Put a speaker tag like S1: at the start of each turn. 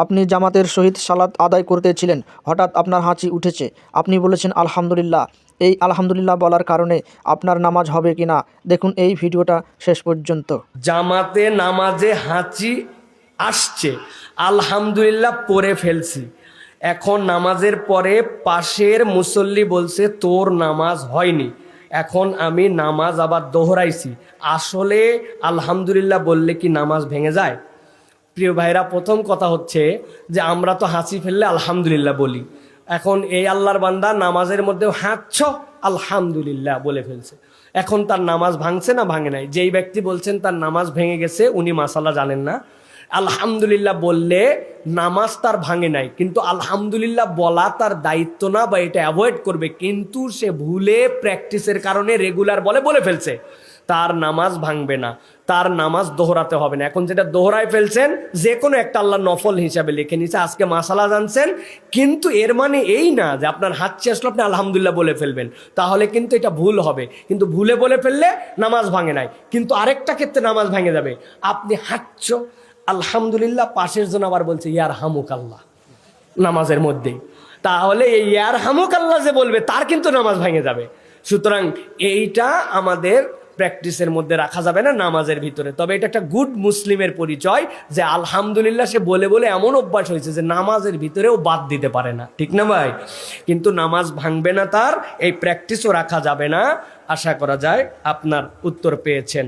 S1: আপনি জামাতের সহিত সালাত আদায় করতেছিলেন, হঠাৎ আপনার হাঁচি উঠেছে, আপনি বলেছেন আলহামদুলিল্লাহ। এই আলহামদুলিল্লাহ বলার কারণে আপনার নামাজ হবে কিনা দেখুন এই ভিডিওটা শেষ পর্যন্ত।
S2: জামাতে নামাজে হাঁচি আসছে, আলহামদুলিল্লাহ পড়ে ফেলছি। এখন নামাজের পরে পাশের মুসল্লি বলছে তোর নামাজ হয়নি। এখন আমি নামাজ আবার দোহরাইছি। আসলে আলহামদুলিল্লাহ বললে কি নামাজ ভেঙে যায়? প্রিয় ভাইরা, প্রথম কথা হচ্ছে যে আমরা তো হাঁচি ফেললে আলহামদুলিল্লাহ বলি। এখন এই আল্লাহর বান্দা নামাজের মধ্যেও হাঁচছ আলহামদুলিল্লাহ বলে ফেলছে। এখন তার নামাজ ভাঙছে না ভাঙে নাই? যেই ব্যক্তি বলছেন তার নামাজ ভেঙে গেছে উনি মাসালা জানেন না। আলহামদুলিল্লাহ বললে নামাজ তার ভাঙে নাই, কিন্তু আলহামদুলিল্লাহ বলা তার দায়িত্ব না, বা এটা অ্যাভয়েড করবে, কিন্তু সে ভুলে প্র্যাকটিসের কারণে রেগুলার বলে ফেলছে, তার নামাজ ভাঙবে না, তার নামাজ দোহরাতে হবে না। এখন যেটা দোহরায় ফেলছেন যে কোনো একটা আল্লাহ নফল হিসাবে লিখে নিচ্ছে, আজকে মাসালা জানছেন, কিন্তু এর মানে এই না যে আপনার হাঁচি আসলে আপনি আলহামদুলিল্লাহ বলে ফেলবেন, তাহলে কিন্তু এটা ভুল হবে। কিন্তু ভুলে বলে ফেললে নামাজ ভাঙে নাই। কিন্তু আরেকটা ক্ষেত্রে নামাজ ভেঙে যাবে, আপনি হাঁচছ আলহামদুলিল্লাহ, পাশের জন আবার বলছে ইয়ার হামুক আল্লাহ নামাজের মধ্যেই, তাহলে এই ইয়ার হামুক আল্লাহ যে বলবে তার কিন্তু নামাজ ভেঙে যাবে। সুতরাং এইটা আমাদের প্র্যাকটিসের মধ্যে রাখা যাবে না নামাজের ভিতরে। তবে এটা একটা গুড মুসলিমের পরিচয় যে আলহামদুলিল্লাহ সে বলে এমন অভ্যাস হয়েছে যে নামাজের ভিতরেও বাদ দিতে পারে না, ঠিক না ভাই? কিন্তু নামাজ ভাঙবে না, তার এই প্র্যাকটিসও রাখা যাবে না। আশা করা যায় আপনার উত্তর পেয়েছেন।